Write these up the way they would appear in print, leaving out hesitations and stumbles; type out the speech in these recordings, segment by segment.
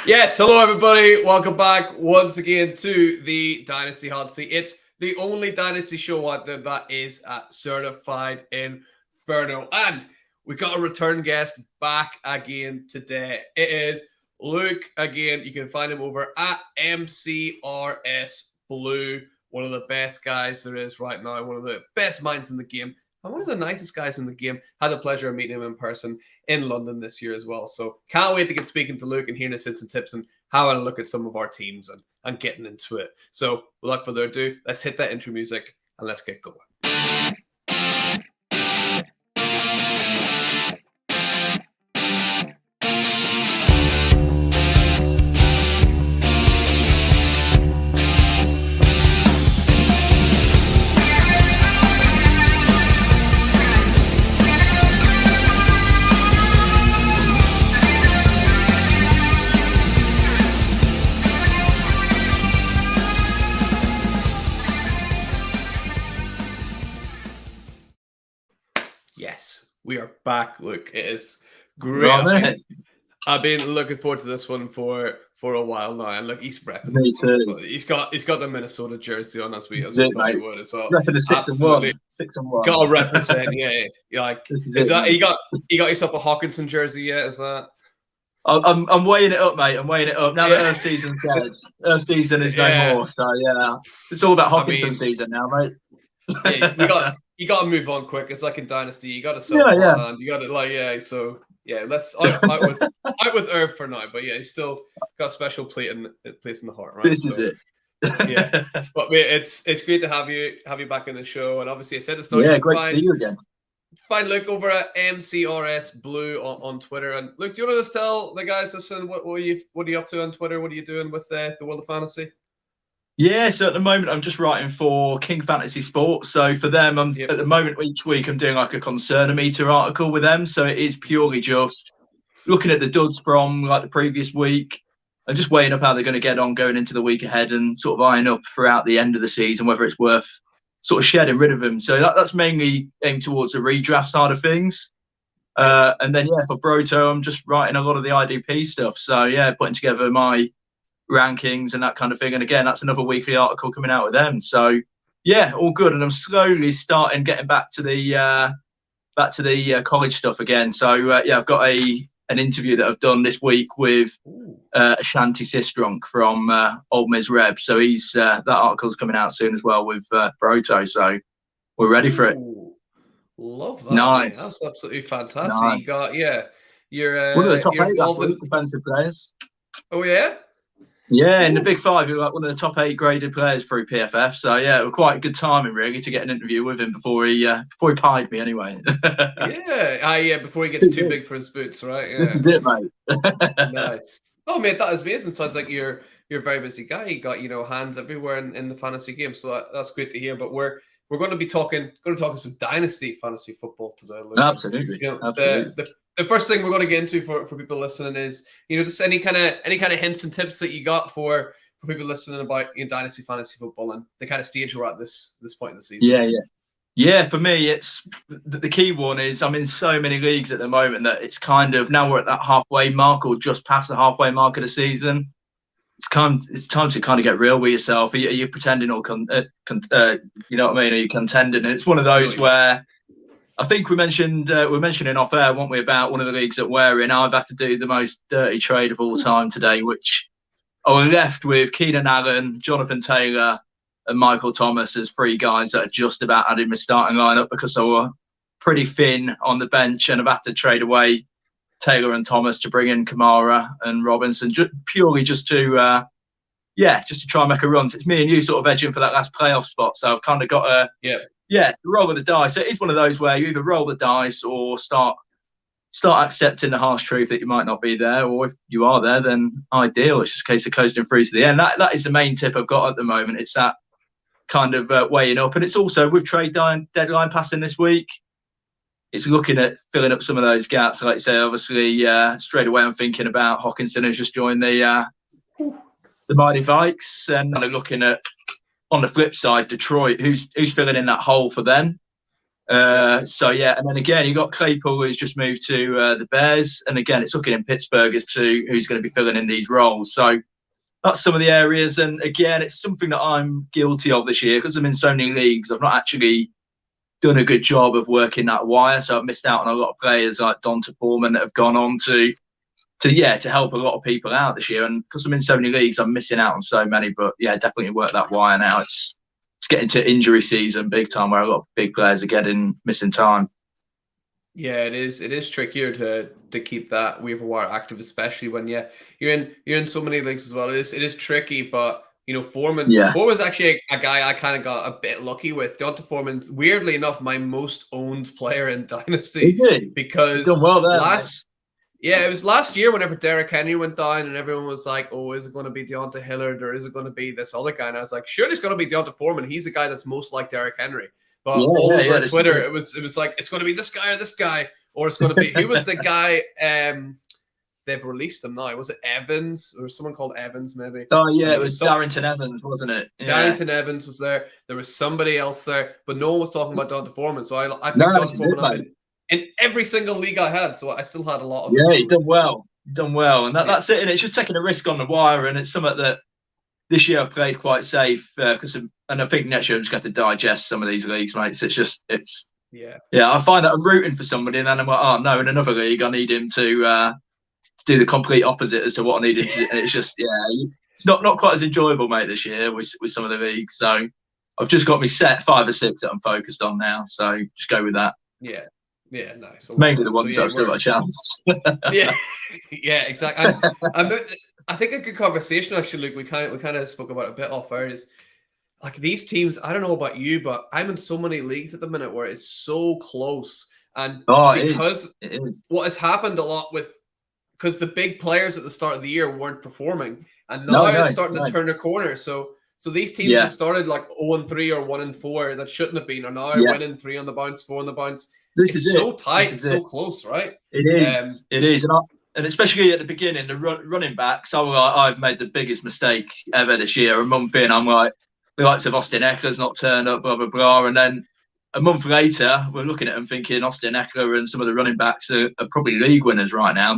Yes, hello everybody. Welcome back once again to the Dynasty Hotseat. It's the only Dynasty show out there that is certified Inferno. And we got a return guest back again today. It is Luke again. You can find him over at MCRS Blue, one of the best guys there is right now, one of the best minds in the game. And one of the nicest guys in the game. Had the pleasure of meeting him in person in London this year as well. So can't wait to get speaking to Luke and hearing his hints and tips and how I look at some of our teams and getting into it. So without further ado, let's hit that intro music and let's get going. We are back, Luke. It is great. I've been looking forward to this one for a while now. And look, he's repping. Me too. Well. He's got the Minnesota jersey on as we thought he would as well. Repping the 6-1. 6-1. Got to represent, yeah. Like is that you got yourself a Hawkinson jersey yet? Is that? I'm weighing it up, mate. I'm weighing it up now that Earth season's dead. Earth season is no more. So yeah, it's all about Hawkinson season now, mate. Yeah, you got to move on quick. It's like in Dynasty, you got to sell hand. You got to So yeah, let's out with Irv for now. But yeah, he's still got a special place in the heart, right? This is it. Yeah, but mate, it's great to have you back in the show. And obviously, I said it's not. Yeah, great to see you again. Find Luke over at MCRS Blue on Twitter. And Luke, do you want to just tell the guys, listen, what are you up to on Twitter? What are you doing with the World of Fantasy? Yeah, so at the moment I'm just writing for King Fantasy Sports. So for them, at the moment each week I'm doing like a Concernometer article with them. So it is purely just looking at the duds from like the previous week and just weighing up how they're going to get on going into the week ahead and sort of eyeing up throughout the end of the season whether it's worth sort of shedding rid of them. So that's mainly aimed towards the redraft side of things. And then for Broto, I'm just writing a lot of the IDP stuff. So yeah, putting together my rankings and that kind of thing, and again that's another weekly article coming out with them. So yeah, all good. And I'm slowly starting getting back to the college stuff again. So I've got an interview that I've done this week with Ashanti Sistrunk from Ole Miss Reb. So he's that article's coming out soon as well with Broto. So we're ready for it. Love that. Nice. Mate. That's absolutely fantastic. Nice. You got you're one of the top 8 last week, defensive players. Oh yeah. Yeah, in the Big Five, you're like one of the top 8 graded players through PFF. So yeah, it was quite good timing really to get an interview with him before he pied me anyway. Before he gets too big for his boots, right? Yeah. This is it, mate. Nice. Oh mate, that is amazing. Sounds like you're a very busy guy. You got hands everywhere in the fantasy game, so that's great to hear. But we're going to be talking some Dynasty Fantasy Football today. Luke. Absolutely. Absolutely. The first thing we're going to get into for people listening is just any kind of hints and tips that you got for people listening about Dynasty Fantasy Football and the kind of stage we're at this point in the season. Yeah. For me, it's the key one is I'm in so many leagues at the moment that it's kind of now we're at that halfway mark or just past the halfway mark of the season. It's time to kind of get real with yourself. Are you pretending or you know what I mean? Are you contending? And it's one of those where. I think we're mentioning off air, weren't we, about one of the leagues that we're in. I've had to do the most dirty trade of all time today, which I was left with Keenan Allen, Jonathan Taylor, and Michael Thomas as 3 guys that are just about added my starting lineup because I were pretty thin on the bench, and I've had to trade away Taylor and Thomas to bring in Kamara and Robinson, purely just to try and make a run. So it's me and you sort of edging for that last playoff spot. So I've kind of got roll of the dice. So it is one of those where you either roll the dice or start accepting the harsh truth that you might not be there, or if you are there, then ideal. It's just a case of coasting through to the end. That is the main tip I've got at the moment. It's that kind of weighing up, and it's also with trade deadline passing this week. It's looking at filling up some of those gaps. Like I say, obviously, straight away I'm thinking about Hawkinson who's just joined the Mighty Vikes, and kind of looking at on the flip side, Detroit, who's filling in that hole for them. So yeah, and then again, you got Claypool who's just moved to the Bears, and again, it's looking in Pittsburgh as to who's going to be filling in these roles. So that's some of the areas, and again, it's something that I'm guilty of this year because I'm in so many leagues. I've not actually done a good job of working that wire, so I've missed out on a lot of players like Donta Foreman that have gone on to help a lot of people out this year. And because I'm in so many leagues, I'm missing out on so many. But yeah, definitely work that wire now. It's getting to injury season big time, where a lot of big players are missing time. Yeah, it is. It is trickier to keep that waiver wire active, especially when you're in so many leagues as well. It is tricky, but Foreman. Yeah. Foreman's actually a guy I kind of got a bit lucky with. Donta Foreman's weirdly enough my most owned player in Dynasty. Is it? Because done well there, it was last year whenever Derrick Henry went down and everyone was like, oh, is it going to be Deontay Hillard or is it going to be this other guy? And I was like, sure, it's going to be Donta Foreman. He's the guy that's most like Derrick Henry. But all over Twitter, it was like, it's going to be this guy or this guy, or it's going to be, who was the guy, they've released him now. Was it Evans or someone called Evans maybe? Oh, yeah, it was Darrington Evans, wasn't it? Yeah. Darrington Evans was there. There was somebody else there, but no one was talking about Donta Foreman. So I picked Donta Foreman up in every single league I had. So I still had a lot of them. Yeah, you've done well. You've done well. And that's it. And it's just taking a risk on the wire. And it's something that this year I've played quite safe and I think next year I'm just going to have to digest some of these leagues, mate. Yeah. I find that I'm rooting for somebody, and then I'm like, oh no, in another league I need him to do the complete opposite as to what I needed to. And it's just it's not quite as enjoyable, mate, this year with some of the leagues. So I've just got me set 5 or 6 that I'm focused on now. So just go with that. Yeah. Yeah, nice. Mainly the ones that I've still got a chance. yeah, exactly. I think a good conversation actually, Luke. We kind of spoke about it a bit off air. Is like these teams. I don't know about you, but I'm in so many leagues at the minute where it's so close, and because it is. What has happened a lot because the big players at the start of the year weren't performing, and now it's starting to turn a corner. So these teams that started like 0-3 or 1-4 that shouldn't have been are now winning 3 on the bounce, 4 on the bounce. It's so tight, so close, right? It is. It is, and especially at the beginning, the running backs. I've made the biggest mistake ever this year. A month in, I'm like, the likes of Austin Eckler's not turned up, blah blah blah, and then a month later, we're looking at them thinking Austin Eckler and some of the running backs are probably league winners right now.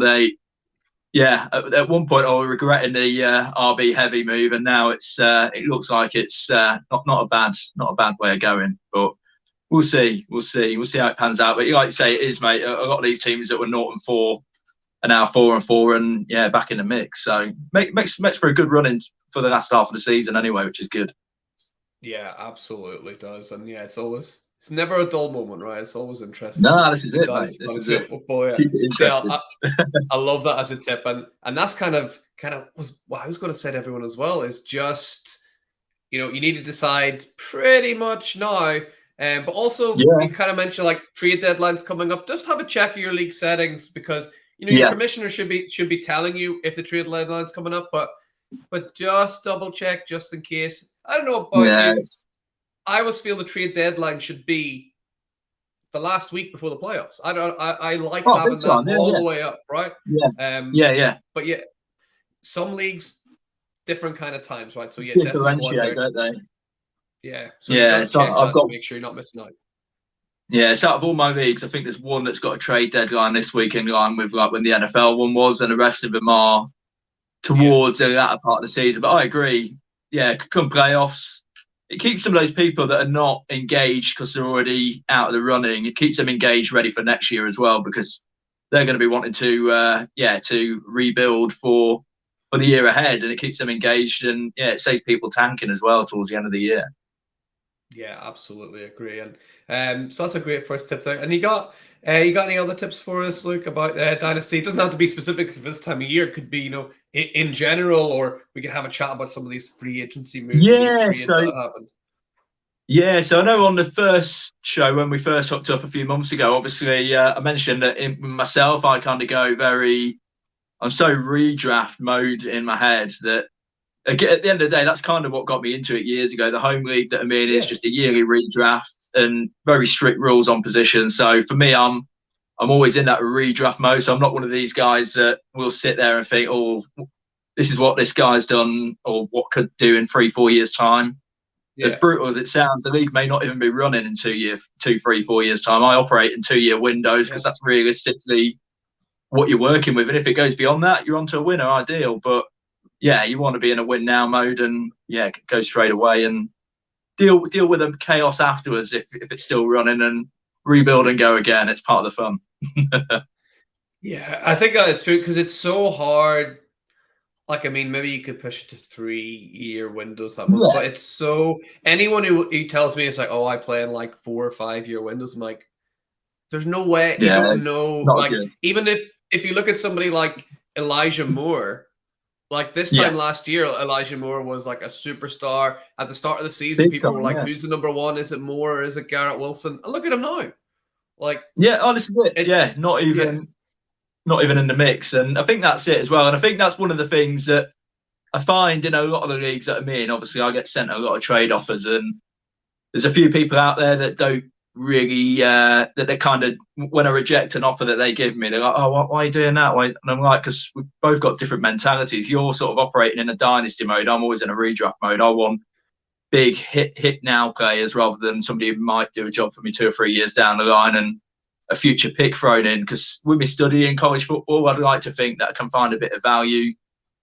At one point I was regretting the RB heavy move, and now it looks like it's not a bad way of going, but. We'll see how it pans out. But like you say, it is, mate. A lot of these teams that were 0-4 are now 4-4, and back in the mix. So makes for a good run for the last half of the season anyway, which is good. Yeah, absolutely does. And it's never a dull moment, right? It's always interesting. No, this is it, mate. This is it. Football, yeah. Keep it interesting. I love that as a tip, and that's kind of was what I was going to say to everyone as well. Is just you need to decide pretty much now. But also, you kind of mentioned like trade deadlines coming up. Just have a check of your league settings because your commissioner should be telling you if the trade deadline's coming up. But just double check just in case. I don't know about you. I always feel the trade deadline should be the last week before the playoffs. I like having that all the way up, right? Yeah. But some leagues different kind of times, right? So differentiate, don't they? Yeah. So I've got to make sure you're not missing out. Yeah, so out of all my leagues, I think there's one that's got a trade deadline this week in line with like when the NFL one was, and the rest of them are towards the latter part of the season. But I agree. Yeah, come playoffs, it keeps some of those people that are not engaged because they're already out of the running. It keeps them engaged, ready for next year as well, because they're going to be wanting to rebuild for the year ahead, and it keeps them engaged, and it saves people tanking as well towards the end of the year. Yeah, absolutely agree. And so that's a great first tip there. And you got any other tips for us, Luke, about Dynasty? It doesn't have to be specific for this time of year. It could be, in general, or we could have a chat about some of these free agency moves. That happened. Yeah, so I know on the first show when we first hooked up a few months ago, obviously I mentioned that in myself, I kind of go I'm so redraft mode in my head that at the end of the day, that's kind of what got me into it years ago. The home league that I'm in is just a yearly redraft and very strict rules on positions. So for me, I'm always in that redraft mode. So I'm not one of these guys that will sit there and think, oh, this is what this guy's done or what could do in 3-4 years' time. as Yeah. brutal as it sounds, the league may not even be running in 2, 3, 4 years time. I operate in 2-year windows because that's realistically what you're working with. And if it goes beyond that, you're onto a winner, ideal. But yeah, you want to be in a win now mode and go straight away and deal with the chaos afterwards if it's still running, and rebuild and go again. It's part of the fun. Yeah, I think that is true because it's so hard. Like, I mean, maybe you could push it to 3-year windows that much, but it's so anyone who tells me it's like, oh, I play in like 4 or 5-year windows, I'm like, there's no way you don't know. Not Like, good. even if you look at somebody like Elijah Moore, like this time last year, Elijah Moore was like a superstar. At the start of the season, Big people time, were like, who's the number one? Is it Moore or is it Garrett Wilson? And look at him now. Like, honestly, it's not even in the mix. And I think that's it as well. And I think that's one of the things that I find in a lot of the leagues that I'm in. Obviously, I get sent a lot of trade offers, and there's a few people out there that don't really that they kind of, when I reject an offer that they give me, they're like, oh, why are you doing that? Why? And I'm like, because we've both got different mentalities. You're sort of operating in a dynasty mode. I'm always in a redraft mode. I want big hit now players rather than somebody who might do a job for me 2 or 3 years down the line and a future pick thrown in. Because with me studying college football, I'd like to think that I can find a bit of value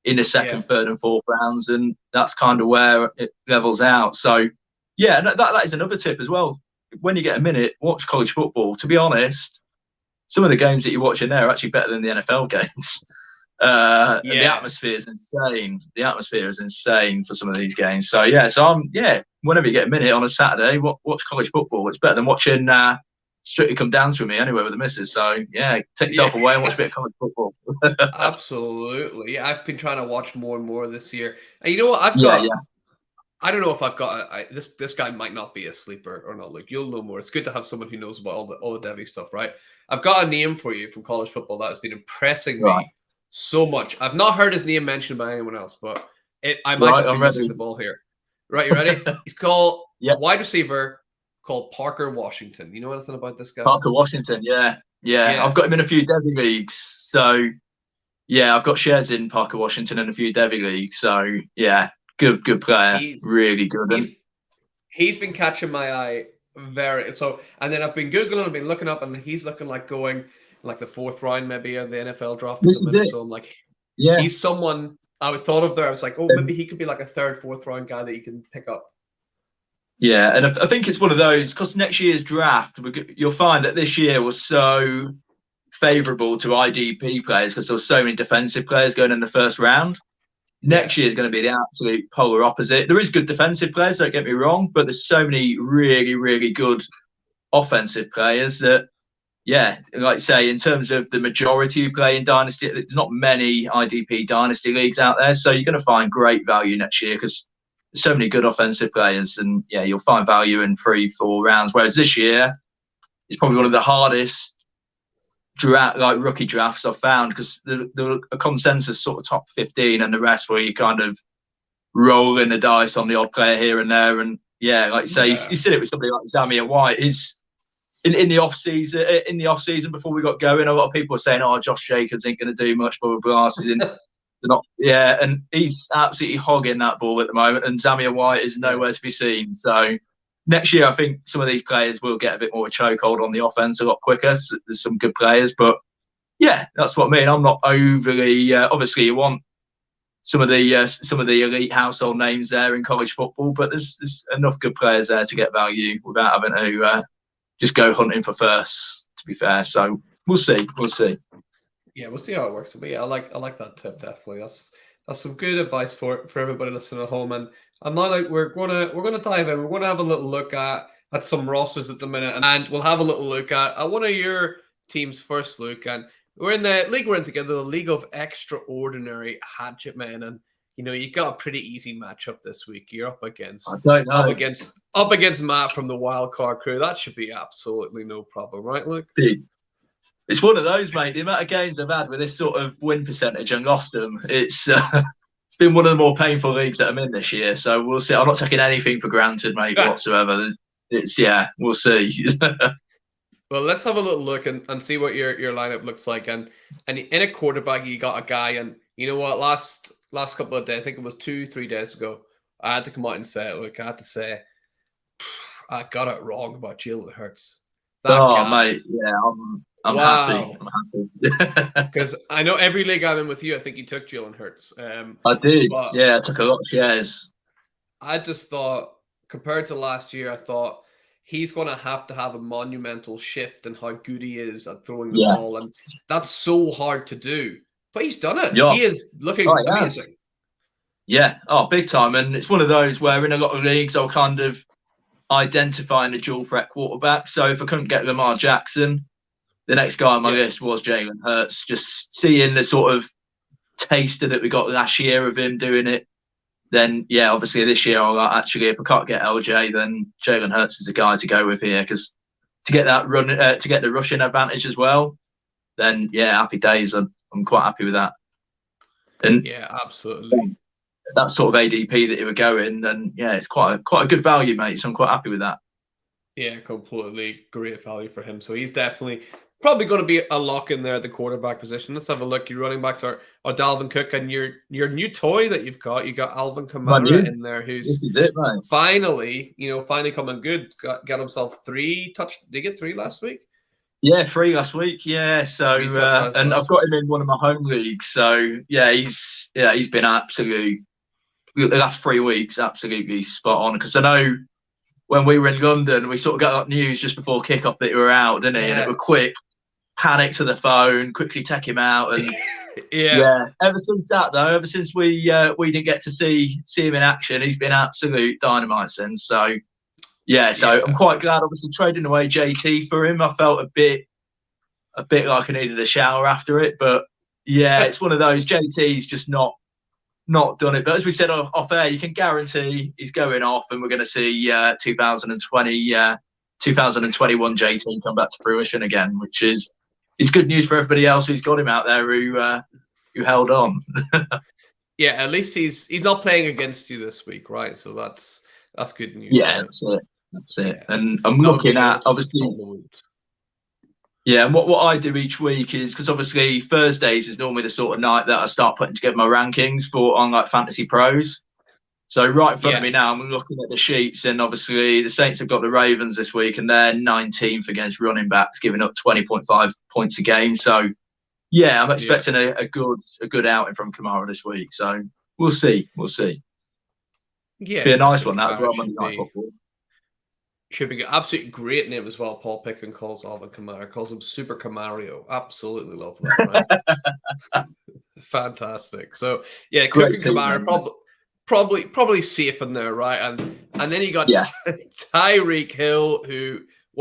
in the second, third, and fourth rounds, and that's kind of where it levels out. So, yeah, that is another tip as well. When you get a minute, watch college football. To be honest, some of the games that you're watching there are actually better than the NFL games. And the atmosphere is insane. The atmosphere is insane for some of these games. So whenever you get a minute on a Saturday, watch college football. It's better than watching Strictly Come Dance with me anyway with the missus. So take yourself away and watch a bit of college football. Absolutely. Yeah, I've been trying to watch more and more this year. And you know what? I've got. I don't know if I've got this guy might not be a sleeper or not. Like, you'll know more. It's good to have someone who knows about all the Devy stuff, right? I've got a name for you from college football that has been impressing me so much. I've not heard his name mentioned by anyone else, but I might just be missing the ball here. Right, you ready? He's called a wide receiver called Parker Washington. You know anything about this guy? Parker Washington, yeah. I've got him in a few Devy leagues. So, I've got shares in Parker Washington in a few Devy leagues. So, good player. Really good. He's been catching my eye and then I've been Googling, I've been looking up, and he's looking like going like the 4th round maybe of the NFL draft. So I'm like, he's someone I would thought of there. I was like, oh, maybe he could be like a 3rd, 4th round guy that you can pick up. Yeah, and I think it's one of those, because next year's draft, you'll find that this year was so favourable to IDP players because there were so many defensive players going in the 1st round. Next year is going to be the absolute polar opposite. There is good defensive players, don't get me wrong, but there's so many really, really good offensive players that, like I say, in terms of the majority who play in Dynasty, there's not many IDP Dynasty leagues out there. So you're going to find great value next year because there's so many good offensive players, and you'll find value in 3, 4 rounds. Whereas this year, it's probably one of the hardest rookie drafts I've found, because the consensus sort of top 15 and the rest where you kind of roll in the dice on the odd player here and there. And like you say, you see it with somebody like Zamir White. Is in the off season before we got going, a lot of people were saying, "Oh, Josh Jacobs ain't going to do much," blah blah blah. And he's absolutely hogging that ball at the moment, and Zamir White is nowhere to be seen. So next year, I think some of these players will get a bit more of a chokehold on the offense a lot quicker. So there's some good players, but that's what I mean. I'm not overly. Obviously, you want some of the elite household names there in college football, but there's enough good players there to get value without having to just go hunting for first. To be fair, so we'll see. Yeah, we'll see how it works. But I like that tip definitely. That's some good advice for everybody listening at home. And now like we're gonna dive in. We're gonna have a little look at some rosters at the minute, and we'll have a little look at one of your team's first look. And we're in the league we're in together, the League of Extraordinary Hatchet Men, and you got a pretty easy matchup this week. You're up against up against Matt from the Wild Card Crew. That should be absolutely no problem, right, Luke? It's one of those, mate. The amount of games I've had with this sort of win percentage and lost them, it's been one of the more painful leagues that I'm in this year. So we'll see. I'm not taking anything for granted, mate, whatsoever. We'll see. Well, let's have a little look and see what your lineup looks like. And in a quarterback, you got a guy, and you know what? Last couple of days, I think it was 2-3 days ago, I had to come out and say it. Look, I had to say I got it wrong about Jalen Hurts. That Oh, guy. mate, yeah, I'm happy. Wow. I'm happy. Because I know every league I'm in with you, I think you took Jalen Hurts. I did. But Yeah, I took a lot of shares. I just thought, compared to last year, I thought he's going to have a monumental shift in how good he is at throwing the Yeah, ball. And that's so hard to do. But he's done it. yeah. He is Oh, looking he amazing. has. Yeah, oh, big time. And it's one of those where in a lot of leagues I'll kind of identifying a dual threat quarterback. So if I couldn't get Lamar Jackson, the next guy on my list was Jalen Hurts. Just seeing the sort of taster that we got last year of him doing it, then yeah, obviously this year I'll actually, if I can't get LJ, then Jalen Hurts is the guy to go with here, because to get that run, to get the rushing advantage as well, then yeah, happy days. I'm quite happy with that. And yeah, absolutely. That sort of ADP that he would go in, then yeah, it's quite a good value, mate. So I'm quite happy with that. Yeah, completely great value for him. So he's definitely probably going to be a lock in there at the quarterback position. Let's have a look. Your running backs are Dalvin Cook, and your new toy that you've got. You got Alvin Kamara in there, who's this is it, mate. Finally coming good. Got himself 3 touch. Did he get 3 last week? Yeah, 3 last week. Yeah, so and I've got him in one of my home leagues. So yeah, he's been absolutely the last 3 weeks absolutely spot on. Because I know when we were in London, we sort of got that news just before kickoff that you were out, didn't he? And it was quick, panic to the phone, quickly take him out, and yeah. Ever since that though, ever since we didn't get to see him in action, he's been absolute dynamite since. So yeah, I'm quite glad. Obviously, trading away JT for him, I felt a bit like I needed a shower after it. But yeah, it's one of those. JT's just not done it. But as we said off air, you can guarantee he's going off, and we're going to see 2021 JT come back to fruition again, which is good news for everybody else who's got him out there who held on. Yeah, at least he's not playing against you this week, right? So that's good news. Yeah, that's it. And I'm looking at obviously. Yeah, and what I do each week is, because obviously Thursdays is normally the sort of night that I start putting together my rankings on like Fantasy Pros. So right in front of me now, I'm looking at the sheets, and obviously the Saints have got the Ravens this week, and they're 19th against running backs, giving up 20.5 points a game. So yeah, I'm expecting a good outing from Kamara this week. So we'll see. Yeah, be a nice one that as well. Monday Night Football. Should be absolutely great name as well. Paul Pickens calls Alvin Kamara, calls him Super Camario. Absolutely love that. Right? Fantastic. So yeah, Cook and Kamara probably safe in there, right? And then you got Tyreek Hill, who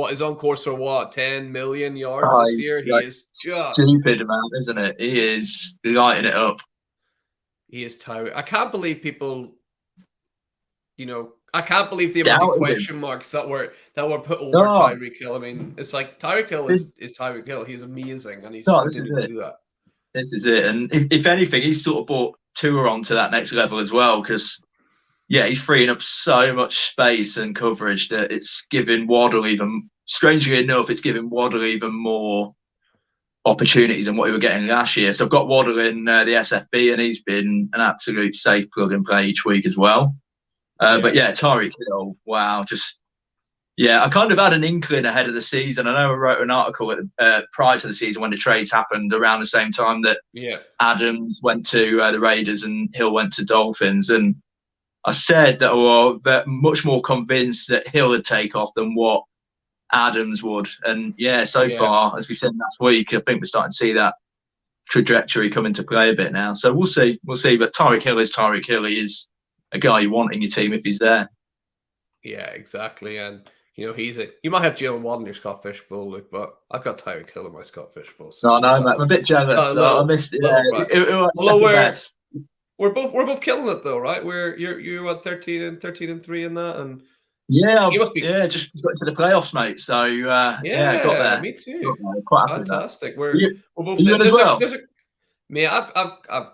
is on course for 10 million yards this year. He is just stupid amount, isn't it? He is lighting it up. He is Tyreek. I can't believe people, I can't believe the amount of question marks that were put over Tyreek Hill. I mean, it's like Tyreek Hill is Tyreek Hill. He's amazing, and he's continuing to do that. This is it. And if anything, he's sort of brought Tua on to that next level as well, because he's freeing up so much space and coverage that it's giving Waddle strangely enough, it's giving Waddle even more opportunities than what he was getting last year. So I've got Waddle in the SFB, and he's been an absolute safe plug and play each week as well. But Tyreek Hill, wow, I kind of had an inkling ahead of the season. I know I wrote an article prior to the season when the trades happened around the same time that Adams went to the Raiders and Hill went to Dolphins, and I said that I was much more convinced that Hill would take off than what Adams would. And so far, as we said last week, I think we're starting to see that trajectory come into play a bit now. So we'll see. But Tyreek Hill is Tyreek Hill. He is a guy you want in your team if he's there. Yeah, exactly. And you might have Jalen Waddle in your Scott Fishbowl, but I've got Tyreek Hill in my Scott Fishbowl. So no, mate, I'm a bit jealous. I missed it. We're both killing it though, right? You're at 13 and 3 in that, and you must be just got into the playoffs, mate. So I got there. Me too. Quite fantastic. We're both there as well. Me, I've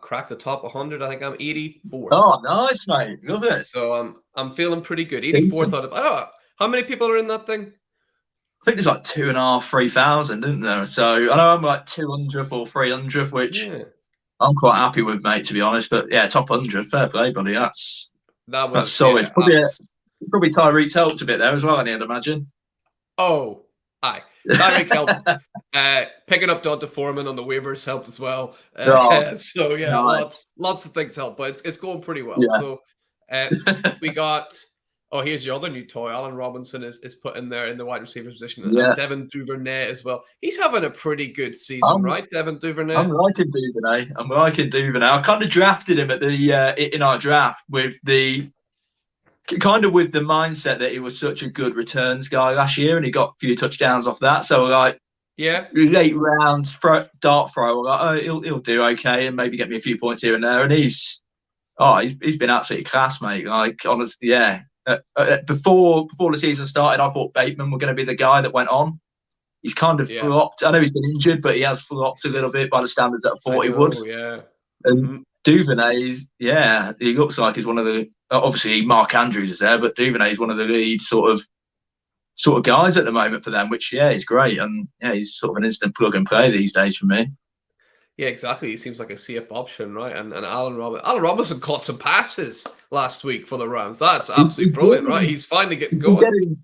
cracked the top 100. I think I'm 84. Oh, nice, mate. Love it. So I'm feeling pretty good. 84th out of how many people are in that thing? I think there's like 2,500, 3,000, isn't there? So I know I'm like 200th or 300th, which I'm quite happy with, mate, to be honest. But top 100, fair play, buddy. That's That That's was solid. Probably Tyreek's helped a bit there as well, I'd imagine. Oh, aye. Tyreek helped. Picking up Donta Foreman on the waivers helped as well. So yeah, nice. lots of things help, but it's going pretty well. Yeah. So we got. Oh, here's your other new toy. Allen Robinson is put in there in the wide receiver position, and Devin Duvernay as well. He's having a pretty good season, right? Devin Duvernay. I'm liking Duvernay. I kind of drafted him at the in our draft with the mindset that he was such a good returns guy last year, and he got a few touchdowns off that. So like, late rounds dart throw, like, oh, he'll do okay, and maybe get me a few points here and there. And he's been absolutely class, mate. Like, honestly, yeah. Before the season started, I thought Bateman were going to be the guy that went on. He's kind of flopped. I know he's been injured, but he has flopped a little bit by the standards that I thought he would. Yeah. And Duvernay, he looks like he's one of the. Obviously, Mark Andrews is there, but Duvernay is one of the lead sort of guys at the moment for them, which is great. And he's sort of an instant plug and play these days for me. Yeah, exactly. He seems like a safe option, right? And Allen Robinson caught some passes last week for the Rams. That's absolutely brilliant, right? He's finally getting going.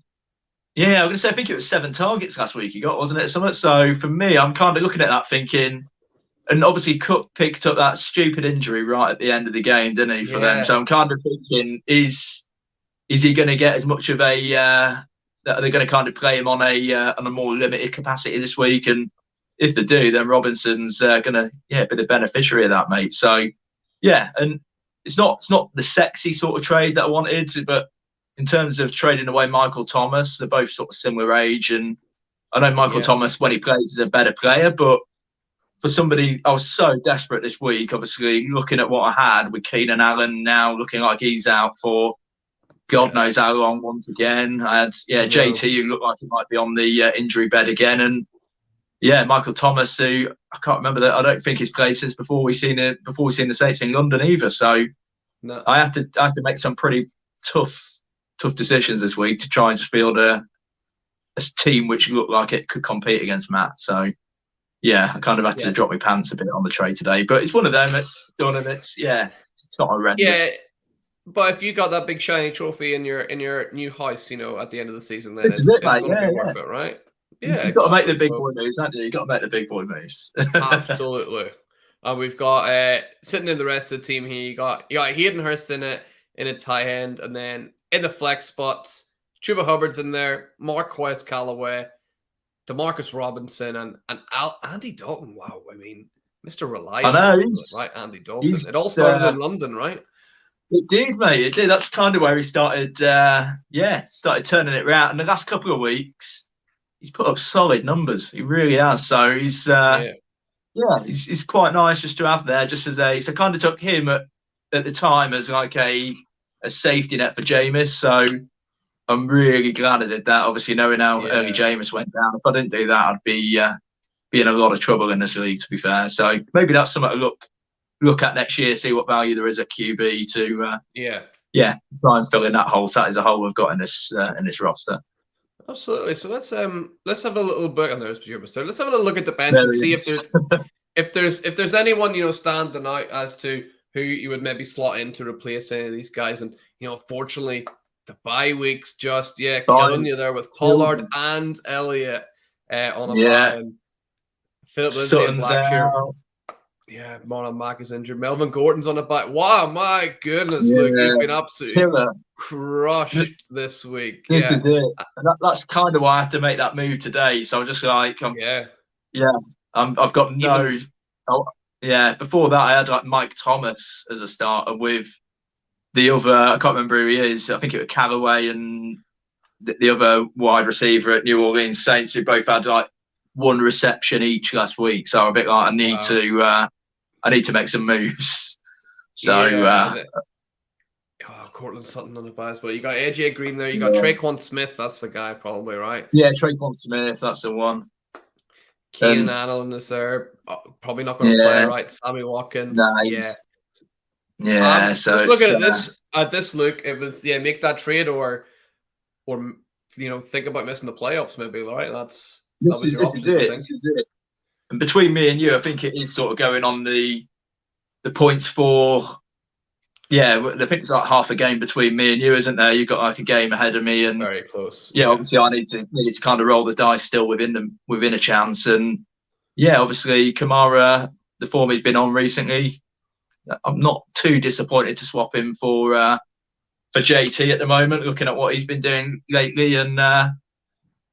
Yeah, I'm going to say, I think it was 7 targets last week he got, wasn't it? So for me, I'm kind of looking at that thinking, and obviously Cook picked up that stupid injury right at the end of the game, didn't he, for them? So I'm kind of thinking, is he going to get as much of a, are they going to kind of play him on a more limited capacity this week? And if they do, then Robinson's going to be the beneficiary of that, mate. So, and it's not the sexy sort of trade that I wanted, but in terms of trading away Michael Thomas, they're both sort of similar age. And I know Michael Thomas, when he plays, is a better player, but for somebody, I was so desperate this week, obviously, looking at what I had with Keenan Allen now looking like he's out for God knows how long once again. I had, JT, who looked like he might be on the injury bed again. And Michael Thomas, who I can't remember that. I don't think he's played since before we seen the Saints in London either. So I have to make some pretty tough decisions this week to try and just field a team which looked like it could compete against Matt. So I kind of had to drop my pants a bit on the trade today. But it's one of them. It's done, and it's not horrendous. Yeah. But if you got that big shiny trophy in your new house, at the end of the season, then it's going to be worth it, right? Yeah, you've got to make the big boy moves, haven't you? You've got to make the big boy moves. Absolutely. And we've got sitting in the rest of the team here. You got Hayden Hurst in a tight end, and then in the flex spots, Chuba Hubbard's in there, Marquez Callaway, Demarcus Robinson, and Andy Dalton. Wow, I mean, Mr. Reliable. I know, right? Andy Dalton. It all started in London, right? It did, mate. It did. That's kind of where he started. Started turning it around. And the last couple of weeks, he's put up solid numbers. He really has. So he's he's quite nice just to have there. Just as so kind of took him at the time as like a safety net for Jameis. So I'm really glad I did that. Obviously, knowing how early Jameis went down. If I didn't do that, I'd be in a lot of trouble in this league. To be fair, so maybe that's something to look at next year. See what value there is at QB to try and fill in that hole. So that is a hole we've got in this roster. Absolutely. So let's have a little bit. And there's Mr. Let's have a look at the bench and see if there's anyone standing out as to who you would maybe slot in to replace any of these guys. And fortunately, the bye weeks just killing you there with Pollard and Elliott on a bye. And Philip Lindsay and Blackshear. Yeah, Marlon Mack is injured. Melvin Gordon's on a bye. Wow, my goodness. Look, you've been absolutely crushed this week. This is it. And that's kind of why I have to make that move today. So I'm just like, I've got no... before that, I had like Mike Thomas as a starter with the other... I can't remember who he is. I think it was Callaway and the other wide receiver at New Orleans Saints, who both had like one reception each last week. So I'm a bit like, I need to make some moves. So, Cortland Sutton on the bye as well. You got AJ Green there. You got Traquan Smith. That's the guy, probably, right? Yeah, Traquan Smith. That's the one. Keenan Allen is there. Probably not going to play, right? Sammy Watkins. Nice. So just looking at this look, it was make that trade or think about missing the playoffs, maybe, right? That was your options, I think. This is it. And between me and you, I think it is sort of going on the points for Yeah, I think it's like half a game between me and you, isn't there? You've got like a game ahead of me, and Very close. yeah, obviously I need to kind of roll the dice still within a chance. And yeah, obviously Kamara, the form he's been on recently, I'm not too disappointed to swap him for JT at the moment, looking at what he's been doing lately. And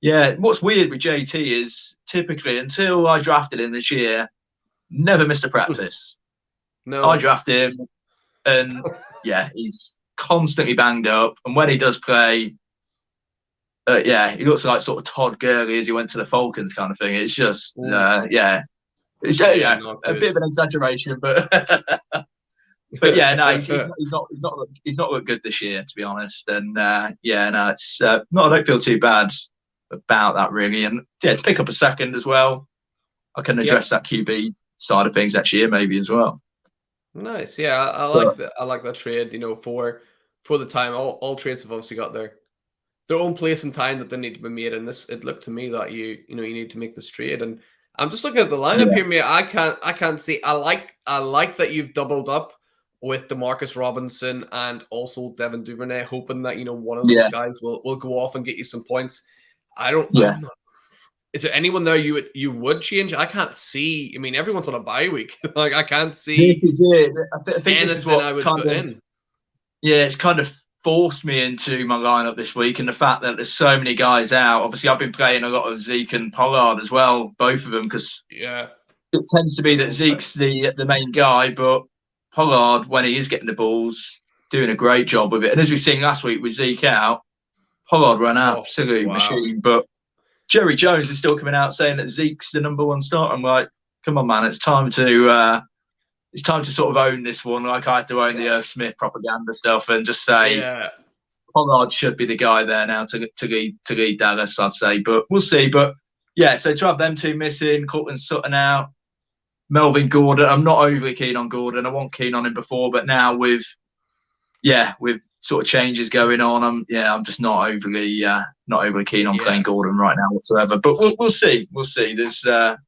yeah, what's weird with JT is typically until I drafted him this year, never missed a practice. No. I drafted him, and yeah, he's constantly banged up. And when he does play, yeah, he looks like sort of Todd Gurley as he went to the Falcons kind of thing. It's just, yeah, it's a bit of an exaggeration, but but yeah, no, he's not looked good this year, to be honest. And yeah, no, it's I don't feel too bad about that really. And yeah, to pick up a second as well, I can address that QB side of things next year maybe as well. Nice, yeah, I like that. I like that trade. For the time, all trades have obviously got their own place and time that they need to be made. And it looked to me that you need to make this trade. And I'm just looking at the lineup here, mate. I can't see. I like that you've doubled up with Demarcus Robinson and also Devin Duvernay, hoping that one of those guys will go off and get you some points. I don't. Yeah. Is there anyone there you would change? I can't see. I mean, everyone's on a bye week. Like I can't see. This is it. I think this is what I would put in. Yeah, it's kind of forced me into my lineup this week, and the fact that there's so many guys out. Obviously, I've been playing a lot of Zeke and Pollard as well, both of them, because it tends to be that Zeke's the main guy, but Pollard, when he is getting the balls, doing a great job with it. And as we've seen last week with Zeke out, Pollard ran an absolute machine. But Jerry Jones is still coming out saying that Zeke's the number one starter. I'm like, come on, man, it's time to sort of own this one. Like I had to own the Irv Smith propaganda stuff and just say Pollard should be the guy there now to lead Dallas, I'd say. But we'll see. But yeah, so to have them two missing, Cortland Sutton out, Melvin Gordon. I'm not overly keen on Gordon. I wasn't keen on him before, but now with sort of changes going on, I'm just not overly keen on playing Gordon right now whatsoever. But we'll see. We'll see. There's like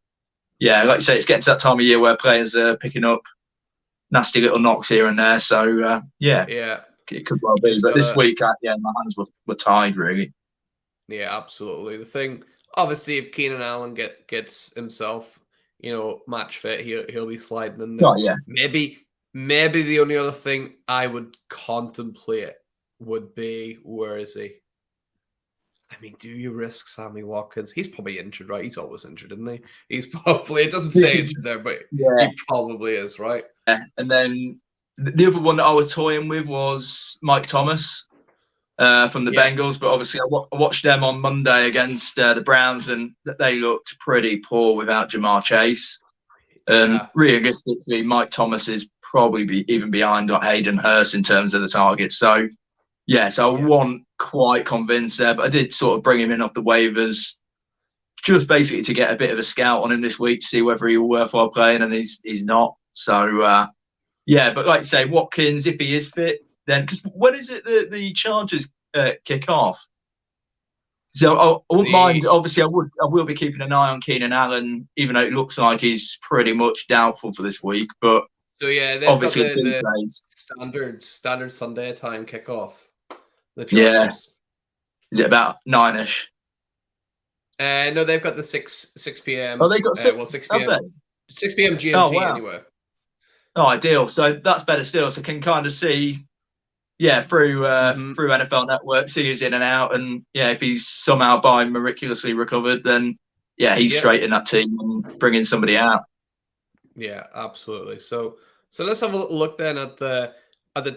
you say, it's getting to that time of year where players are picking up nasty little knocks here and there. So it could well be. But this week, my hands were tied really. Yeah, absolutely. The thing, obviously, if Keenan Allen gets himself, match fit, he'll be sliding in there. Oh, yeah. Maybe the only other thing I would contemplate would be, where is he? I mean, do you risk Sammy Watkins? He's probably injured, right? He's always injured, isn't he? He's probably, it doesn't say injured there, but he probably is, right? Yeah. And then the other one that I was toying with was Mike Thomas from the Bengals. But obviously, I watched them on Monday against the Browns, and they looked pretty poor without Jamar Chase. And realistically, Mike Thomas is probably even behind Hayden Hurst in terms of the targets. So, I wasn't quite convinced there, but I did sort of bring him in off the waivers just basically to get a bit of a scout on him this week to see whether he was worthwhile playing, and he's not. So, but like you say, Watkins, if he is fit, then because when is it the Chargers kick off? So I wouldn't mind. Obviously, I will be keeping an eye on Keenan Allen, even though it looks like he's pretty much doubtful for this week. But so they've obviously got the standard Sunday time kickoff. The Chargers. Is it about 9ish? No, they've got the 6 p.m. Oh, they got 6. 6 p.m. 6 p.m. GMT anyway. Oh, ideal. So that's better still. So can kind of see. Through NFL Network, see who's in and out, and if he's somehow miraculously recovered, then he's straight in that team and bringing somebody out. Yeah, absolutely. So let's have a little look then at the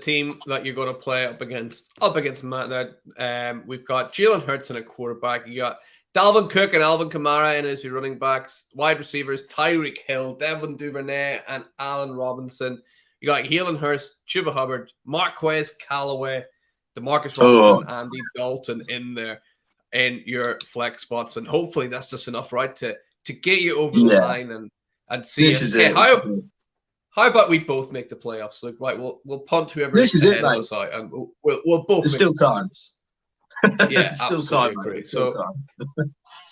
team that you're going to play up against Matt. There, we've got Jalen Hurts in a quarterback. You got Dalvin Cook and Alvin Kamara in as your running backs. Wide receivers: Tyreek Hill, Devin Duvernay, and Allen Robinson. You got Jalen Hurst, Chuba Hubbard, Marquez Callaway, Demarcus Robinson, Andy Dalton in there in your flex spots. And hopefully that's just enough, right, to get you over the line and see how about we both make the playoffs? Look, right, we'll punt whoever is ahead of us out, and we'll both make still time. Yeah, absolutely. So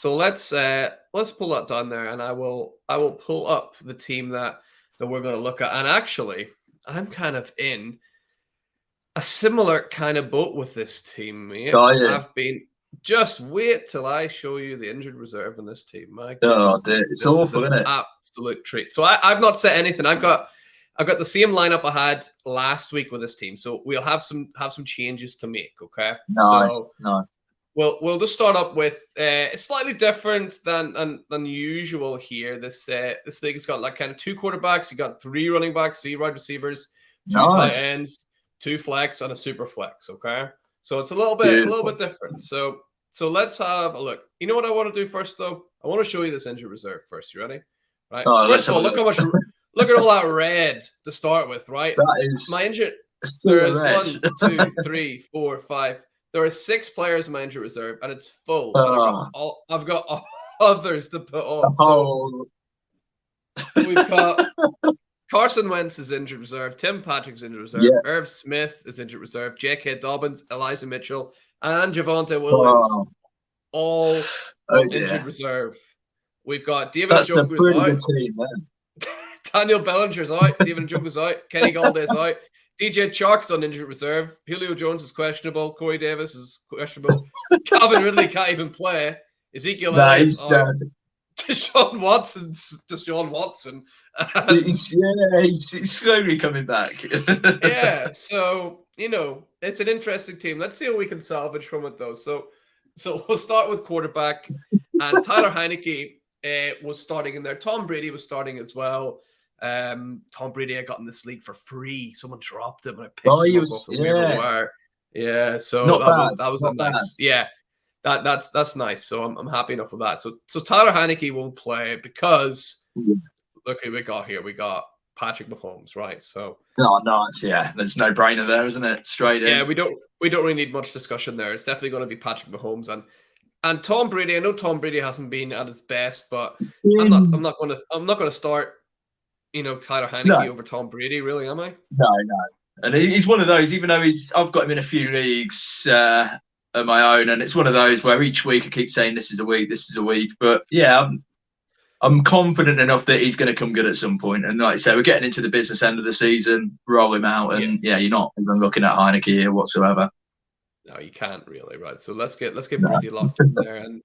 let's pull that down there, and I will pull up the team that we're going to look at. And actually, I'm kind of in a similar kind of boat with this team, mate. Oh, yeah. I've been just wait till I show you the injured reserve in this team. My Oh, goodness, dear. It's this is awful, an isn't it? absolute treat. So I've not set anything. I've got the same lineup I had last week with this team. So we'll have some changes to make. Okay, Nice, so nice. we'll just start up with it's slightly different than usual here. This league has got like kind of 2 quarterbacks. You got 3 running backs, 3 wide receivers, 2 tight Nice. ends, 2 flex, and a super flex. Okay, so it's a little Beautiful. bit different. So let's have a look. You know what I want to do first, though? I want to show you this injured reserve first. You ready? Right. Oh, First of all, look how much. Look at all that red to start with. Right. That is my injured. still There is red. 1, 2, 3, 4, 5. There are 6 players in my injured reserve, and it's full. I've got others to put on. So we've got Carson Wentz is injured reserve, Tim Patrick's injured reserve, Irv Smith is injured reserve, J.K. Dobbins, Elijah Mitchell, and Javonte Williams, all injured reserve. We've got David Njoku's out. Good team, man. Daniel Bellinger's out. David Njoku's out. Kenny Galladay's out. DJ Chark's on injured reserve. Julio Jones is questionable. Corey Davis is questionable. Calvin Ridley can't even play. Ezekiel Elliott's out. Deshaun Watson. He's slowly coming back. Yeah, so it's an interesting team. Let's see what we can salvage from it, though. So we'll start with quarterback, and Tyler Heineke was starting in there. Tom Brady was starting as well. Tom Brady, I got in this league for free. Someone dropped him, and I picked him up off the waiver wire. Yeah, so that was a nice. Yeah, that's nice. So I'm happy enough with that. So Tyler Heineke won't play because look who we got here. We got Patrick Mahomes, right? So nice. Yeah, there's no brainer there, isn't it? Straight in. Yeah, we don't really need much discussion there. It's definitely going to be Patrick Mahomes and Tom Brady. I know Tom Brady hasn't been at his best, but I'm not going to start Tyler Heineke over Tom Brady, really, am I? No. And he's one of those, even though I've got him in a few leagues of my own, and it's one of those where each week I keep saying this is a week. But yeah, I'm confident enough that he's going to come good at some point. And like I say, we're getting into the business end of the season, roll him out, and you're not even looking at Heineke here whatsoever. No, you can't really, right? So let's get Brady locked in there, and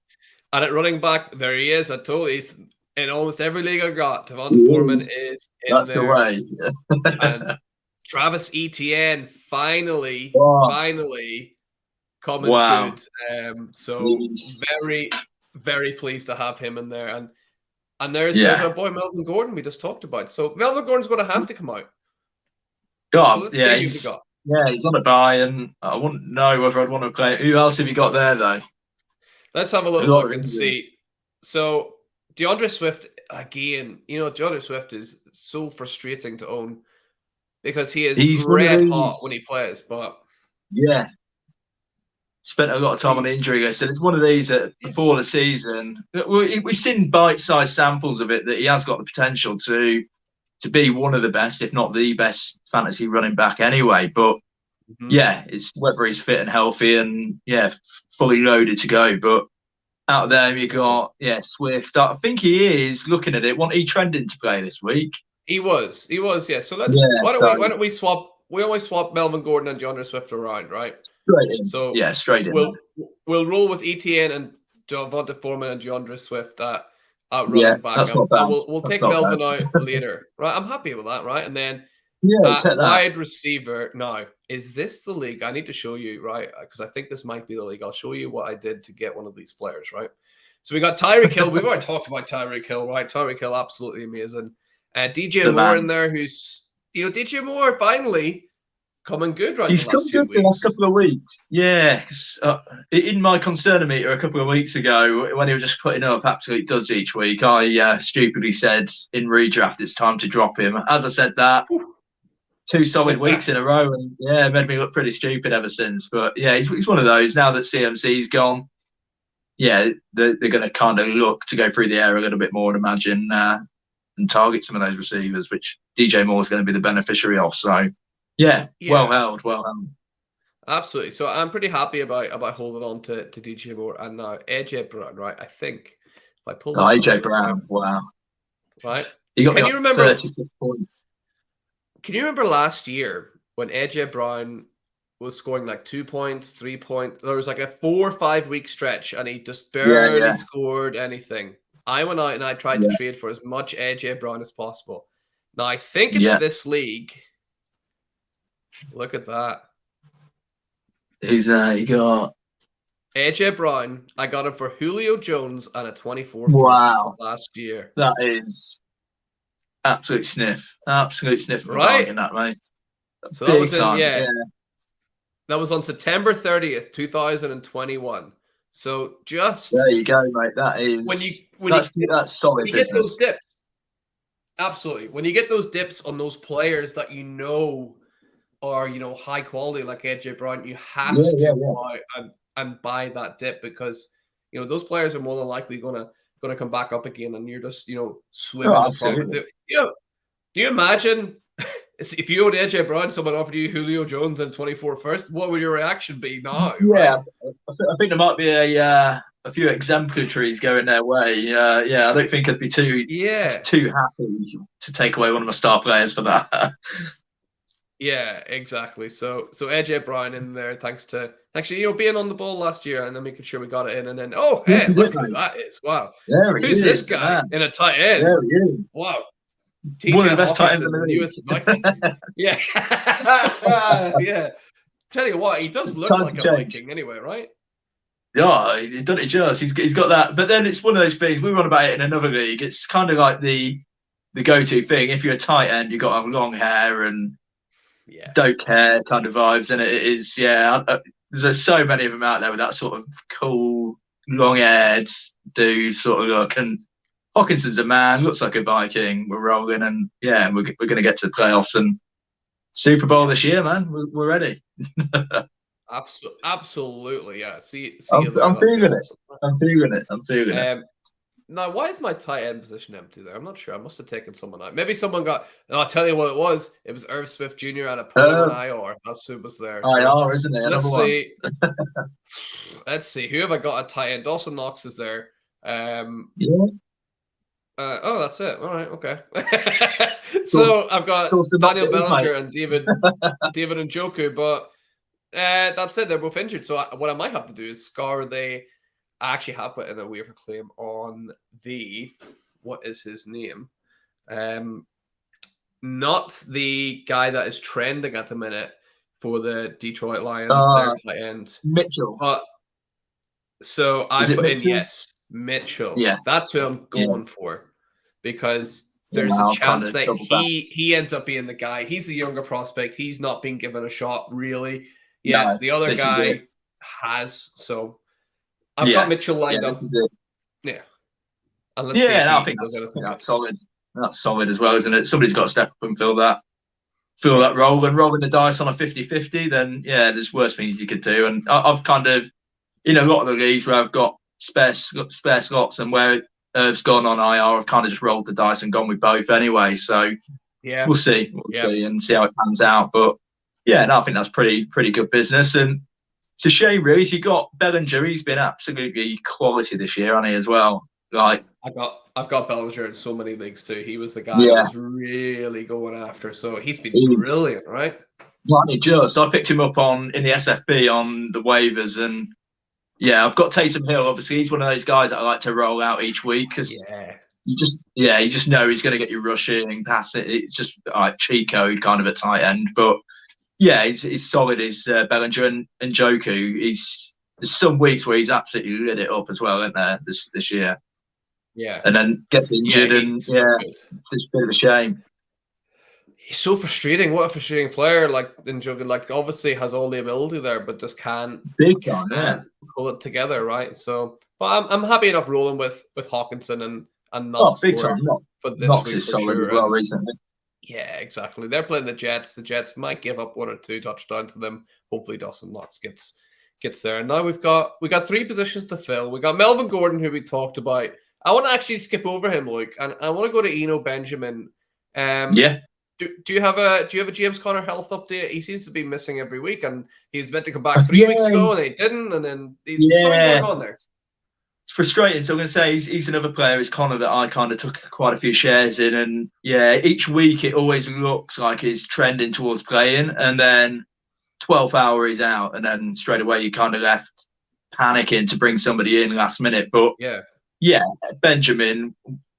at running back, there he is. I told you, he's in almost every league I got. Devonta Foreman is in That's there. the way. And Travis Etienne finally coming good. So very, very pleased to have him in there. And there's our boy Melvin Gordon we just talked about. So Melvin Gordon's going to have to come out. He's on a bye, and I wouldn't know whether I'd want to play. Who else have you got there, though? Let's have a little look and see. So DeAndre Swift, again, DeAndre Swift is so frustrating to own because he's red hot when he plays, but spent a lot of time on the injury list, and it's one of these that before the season we've seen bite-sized samples of it that he has got the potential to be one of the best, if not the best, fantasy running back anyway. But it's whether he's fit and healthy and fully loaded to go. But out there you got Swift. I think he is looking at it. Wasn't he trending to play this week? He was. Yeah. So why don't we swap? We always swap Melvin Gordon and DeAndre Swift around, right? Straight in. So straight in. We'll roll with Etienne and Devonta Foreman and DeAndre Swift at running back. That's not bad. We'll take Melvin out later, right? I'm happy with that, right? And then wide receiver. Now, is this the league? I need to show you, right? Because I think this might be the league. I'll show you what I did to get one of these players, right? So we got Tyreek Hill. We've already talked about Tyreek Hill, right? Tyreek Hill, absolutely amazing. DJ Moore in there, who's DJ Moore finally coming good, right? He's come good the last couple of weeks. Yeah, in my concern meter a couple of weeks ago, when he was just putting up absolute duds each week, I stupidly said in redraft it's time to drop him. As I said that, 2 solid weeks in a row, and it made me look pretty stupid ever since. But he's one of those. Now that CMC's gone, they're going to kind of look to go through the air a little bit more and imagine and target some of those receivers, which DJ Moore is going to be the beneficiary of. So, well held. Absolutely. So I'm pretty happy about holding on to DJ Moore and now AJ Brown, right? I think if I pull this AJ Brown, wow. Right? Can you remember 36 points? Can you remember last year when AJ Brown was scoring like 2 points, 3 points. There was like a 4 or 5 week stretch, and he just Yeah, barely yeah, scored anything. I went out and I tried to yeah, trade for as much AJ Brown as possible. Now I think it's yeah. this league. Look at that. Who's you got? AJ Brown. I got him for Julio Jones and a 24 Wow, first last year. that is absolute sniff of a Right? bargain, that, mate. So that Big was in, time. yeah. That was on September 30th, 2021. So just There you go, mate. That is that's solid when you business. get those dips. Absolutely. When you get those dips on those players that are, high quality like AJ Brown, you have to go out and buy that dip because those players are more than likely gonna come back up again, and you're just swimming in profit. Do you imagine if you owed AJ Brown, someone offered you Julio Jones and 24 first? What would your reaction be now? Yeah, right? I think there might be a few exemplaries going their way. Yeah, I don't think I'd be too happy to take away one of my star players for that. Yeah, exactly. So AJ Brown in there, thanks to actually being on the ball last year and then making sure we got it in, and then hey, look who that is! Wow, who's this guy in a tight end? There he is. Wow, One of the best tight ends in the league. Yeah, yeah. Tell you what, he does look like a Viking anyway, right? Yeah, he done it just. He's got that. But then it's one of those things. We were on about it in another league. It's kind of like the go-to thing. If you're a tight end, you've got to have long hair and don't care kind of vibes. And it is, there's so many of them out there with that sort of cool, long-haired dude sort of look. And Hawkinson's a man, looks like a Viking. We're rolling, and we're going to get to the playoffs and Super Bowl this year, man. We're ready. Absolutely, yeah. See, I'm feeling it. I'm feeling it. Now, why is my tight end position empty there? I'm not sure. I must have taken someone out. Maybe someone got. I'll tell you what it was. It was Irv Smith Jr. and I put him on IR. That's who was there. IR, isn't it? Let's see. Let's see. Who have I got a tight end? Dawson Knox is there. That's it. All right. Okay. So I've got Daniel Bellinger and David Njoku, but that's it. They're both injured. So what I might have to do is scour I actually have put in a waiver claim on what is his name? Not the guy that is trending at the minute for the Detroit Lions, their tight end. Mitchell. So I put in, Mitchell. Yeah. That's who I'm going for because there's a chance that he ends up being the guy. He's the younger prospect. He's not being given a shot, really. Yeah, no, the other guy has. So I've got Mitchell lined up. Yeah. And let's see if I think that's solid. That's solid as well, isn't it? Somebody's got to step up and fill that role. And rolling the dice on a 50-50, then there's worse things you could do. And I've kind of, in a lot of the leagues where I've got spare slots and where Irv's gone on IR, I've kind of just rolled the dice and gone with both anyway. So we'll see. See and see how it pans out. But I think that's pretty good business. And it's a shame, really. You got Bellinger. He's been absolutely quality this year, hasn't he, as well? Like I've got Bellinger in so many leagues too. He was the guy I was really going after. So he's been brilliant, right? Like I picked him up in the SFB on the waivers, and I've got Taysom Hill. Obviously, he's one of those guys that I like to roll out each week because you just know he's going to get you rushing, passing. It's just like cheat code kind of at tight end, but. Yeah, he's solid. He's Bellinger and Njoku. There's some weeks where he's absolutely lit it up as well, isn't there? This year. Yeah. And then gets injured, it's just a bit of a shame. He's so frustrating. What a frustrating player! Like Njoku, like obviously has all the ability there, but just can't pull it together, right? So, but I'm happy enough rolling with Hawkinson and Knox. Big time. For this Knox is solid as well recently. Yeah, exactly. They're playing the Jets. The Jets might give up 1 or 2 touchdowns to them. Hopefully, Dawson Knox gets there. And now we got 3 positions to fill. We got Melvin Gordon, who we talked about. I want to actually skip over him, Luke, and I want to go to Eno Benjamin. Do you have a James Conner health update? He seems to be missing every week, and he was meant to come back 3 weeks ago, and he didn't. And then something going on there. It's frustrating. So I'm going to say he's another player, is Connor, that I kind of took quite a few shares in. And each week it always looks like he's trending towards playing. And then 12th hour he's out, and then straight away you kind of left panicking to bring somebody in last minute. But yeah, Benjamin,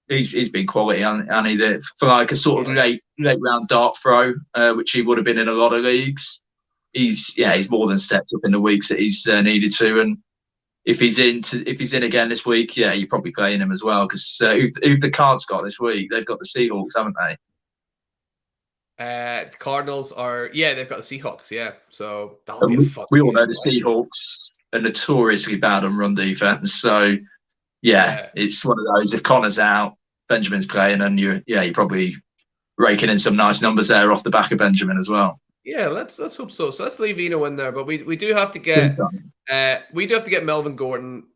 he's been quality, and he did for like a sort of late round dart throw, which he would have been in a lot of leagues. He's more than stepped up in the weeks that he's needed to, and if he's in again this week, you're probably playing him as well, because who've the Cards got this week? They've got the Seahawks, haven't they? The Cardinals are they've got the Seahawks, so that'll be a fun we all know game, the Seahawks are notoriously bad on run defense, so it's one of those. If Connor's out, Benjamin's playing, and you're probably raking in some nice numbers there off the back of Benjamin as well. Yeah, let's hope so. So let's leave Eno in there, but we do have to get Melvin Gordon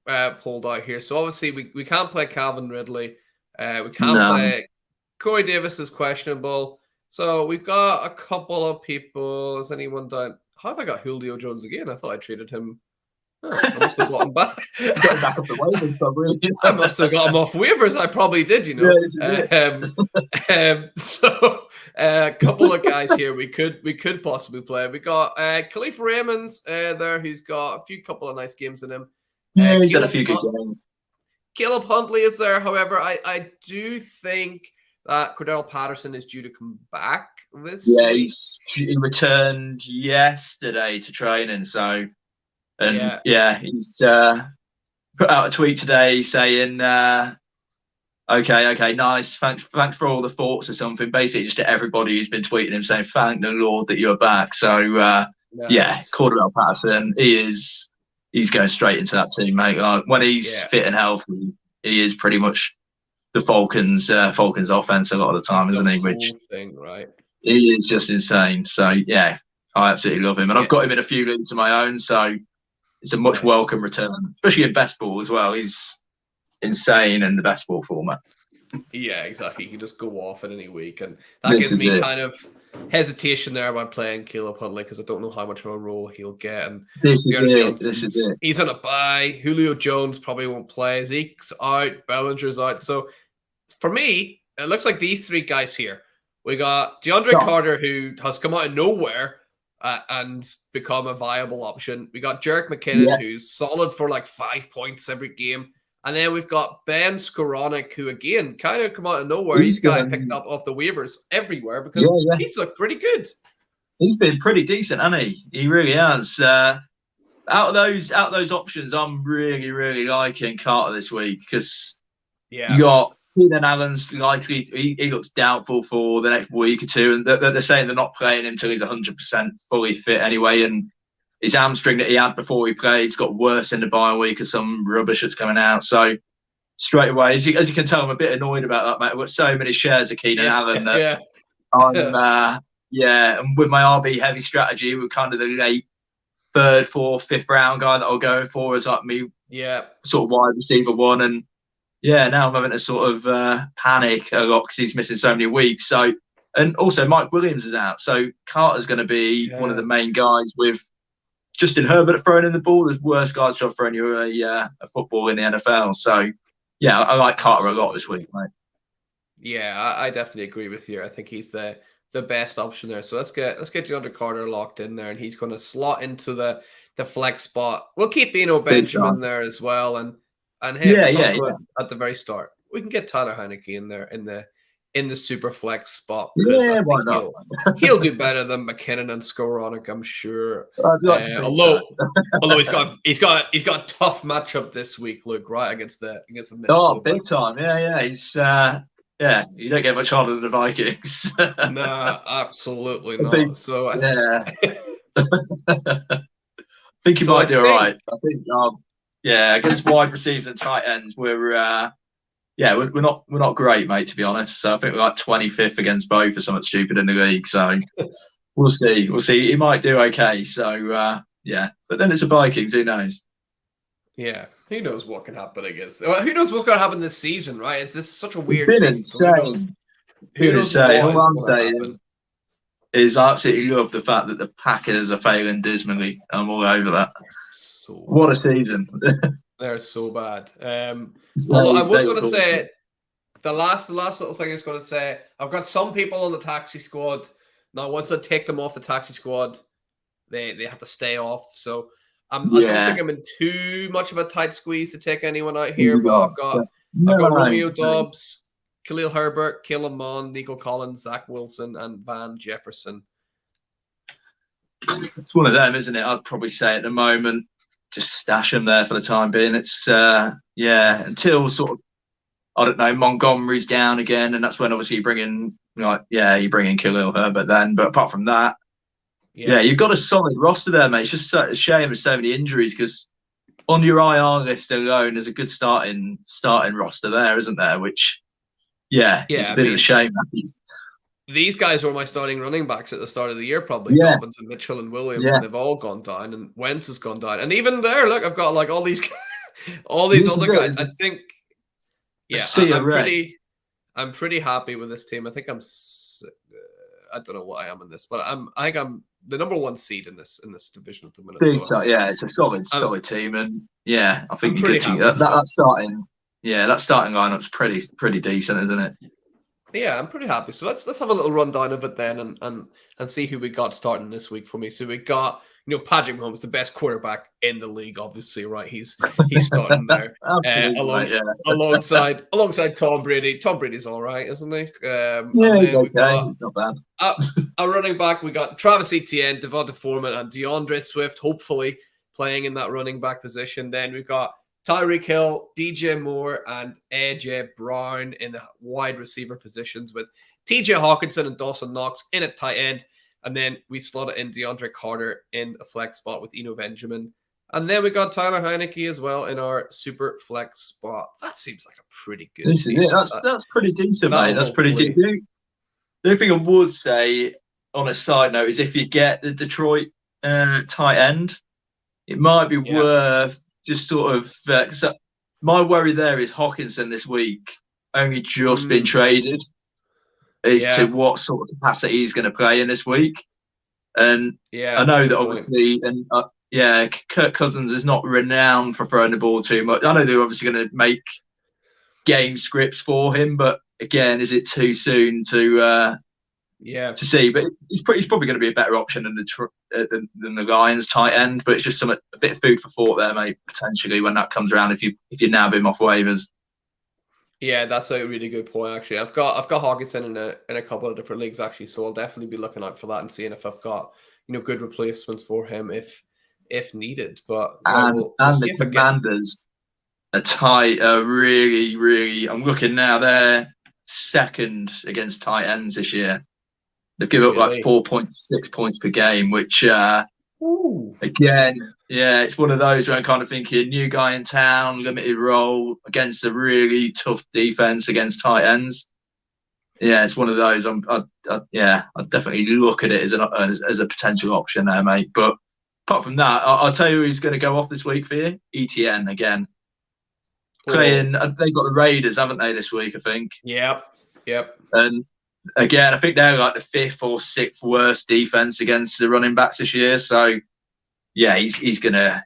pulled out here. So obviously we can't play Calvin Ridley. We can't play Corey Davis is questionable. So we've got a couple of people. Has anyone done? How have I got Julio Jones again? I thought I traded him. I must have got him back. Back up the waivers, probably. I must have got him off waivers. I probably did, So a couple of guys here we could possibly play. We got Khalif Raymond's there, who's got a couple of nice games in him. He's got a few good games. Caleb Huntley is there. However, I do think that Cordell Patterson is due to come back this week. He returned yesterday to training, so. And he's put out a tweet today saying, okay, nice. Thanks for all the thoughts or something. Basically, just to everybody who's been tweeting him saying, thank the Lord that you're back. So, Cordell Patterson, he's going straight into that team, mate. Like, when he's fit and healthy, he is pretty much the Falcons' offense a lot of the time, isn't he? Which thing, right? He is just insane. So, I absolutely love him. And I've got him in a few leagues of my own, so it's a much welcome return, especially in best ball as well. He's insane in the best ball format. Yeah, exactly. He can just go off in any week. And that gives me kind of hesitation there about playing Caleb Huntley, because I don't know how much of a role he'll get. And this is it. He's on a bye. Julio Jones probably won't play. Zeke's out. Bellinger's out. So for me, it looks like these three guys here. We got DeAndre Carter, who has come out of nowhere and become a viable option. We got Jerick McKinnon, who's solid for like 5 points every game. And then we've got Ben Skoranek, who again kind of come out of nowhere. He's got picked up off the waivers everywhere because he's looked pretty good. He's been pretty decent, hasn't he? He really has. Out of those options, I'm really, really liking Carter this week, because you got Keenan Allen's likely. He looks doubtful for the next week or two, and they're saying they're not playing him until he's 100% fully fit anyway. And his hamstring that he had before he played, it's got worse in the bye week, or some rubbish that's coming out. So straight away, as you can tell, I'm a bit annoyed about that, mate. I've got so many shares of Keenan Allen that and with my RB heavy strategy, we're kind of the late third, fourth, fifth round guy that I'll go for as like me, sort of wide receiver one. And now I'm having to sort of panic a lot because he's missing so many weeks. So, and also Mike Williams is out, so Carter's going to be one of the main guys with Justin Herbert throwing in the ball. There's worse guys throwing you a football in the NFL. So, I like Carter a lot this week, mate. Yeah, I definitely agree with you. I think he's the best option there. So let's get DeAndre Carter locked in there, and he's going to slot into the flex spot. We'll keep Eno Benjamin there as well, and him at the very start. We can get Tyler Heineke in there in the super flex spot. Yeah, why not? He'll do better than McKinnon and Skoranek, I'm sure. Although he's got a tough matchup this week, Luke, right, against the Minnesota. Oh, big time! Yeah. He's you don't get much harder than the Vikings. Nah, absolutely not. I think he might do all right. I think against wide receivers and tight ends, we're not great, mate, to be honest. So I think we're like 25th against both or something stupid in the league. So we'll see. He might do okay. So but then it's the Vikings. Who knows? Yeah, who knows what can happen? I guess. Well, who knows what's going to happen this season? Right? It's just such a weird season. Who knows all I'm saying is I absolutely love the fact that the Packers are failing dismally. I'm all over that. What a season! They're so bad. I was going to say the last little thing I was going to say. I've got some people on the taxi squad now. Once I take them off the taxi squad, they have to stay off. So I don't think Yeah. I'm in too much of a tight squeeze to take anyone out here. But I've No, got Romeo Dobbs, Khalil Herbert, Kalen Mond, Nico Collins, Zach Wilson, and Van Jefferson. It's one of them, isn't it? I'd probably say at the moment, just stash them there for the time being. It's until sort of, I don't know, Montgomery's down again, and that's when obviously you bring in Khalil Herbert then. But apart from that, you've got a solid roster there, mate. It's just such a shame there's so many injuries, because on your IR list alone, there's a good starting roster there, isn't there? Which, it's a bit of a shame. These guys were my starting running backs at the start of the year, probably Dobbins and Mitchell and Williams, and they've all gone down, and Wentz has gone down, and even there, look, I've got like all these other guys. I think, I'm pretty happy with this team. I think I don't know what I am in this, but I think I'm the number one seed in this division at the minute. It's a solid team, and I think you're good. That starting lineup's pretty decent, isn't it? Yeah, I'm pretty happy. So let's have a little rundown of it then, and see who we got starting this week for me. So we got Patrick Mahomes, the best quarterback in the league, obviously, right? He's starting there, alongside Tom Brady. Tom Brady's all right, isn't he? He's okay. He's not bad. A running back, we got Travis Etienne, Devonta Foreman, and DeAndre Swift, hopefully playing in that running back position. Then we've got Tyreek Hill, DJ Moore, and AJ Brown in the wide receiver positions, with TJ Hawkinson and Dawson Knox in at tight end. And then we slotted in DeAndre Carter in a flex spot with Eno Benjamin. And then we got Tyler Heineke as well in our super flex spot. That seems like a pretty good team. That's pretty decent, mate. That's pretty decent. The only thing I would say on a side note is if you get the Detroit tight end, it might be worth just sort of cause my worry there is Hawkinson this week only just been traded as to what sort of capacity he's going to play in this week. And I know that obviously, and Kirk Cousins is not renowned for throwing the ball too much. I know they're obviously going to make game scripts for him, but again, is it too soon to see? But he's probably going to be a better option than the Lions tight end. But it's just a bit of food for thought there, mate. Potentially when that comes around, if you nab him off waivers. Yeah, that's a really good point. Actually, I've got Hawkinson in a couple of different leagues actually, so I'll definitely be looking out for that and seeing if I've got good replacements for him if needed. But we'll the Commanders are tight. Really. I'm looking now. They're second against tight ends this year. They've given up like 4.6 points per game, which again, it's one of those where I'm kind of thinking new guy in town, limited role against a really tough defense against tight ends. Yeah, it's one of those. I'd definitely look at it as a potential option there, mate. But apart from that, I'll tell you who's going to go off this week for you. ETN again. Playing, they've got the Raiders, haven't they, this week? I think. Yep. And again, I think they're like the 5th or 6th worst defense against the running backs this year. So, he's going to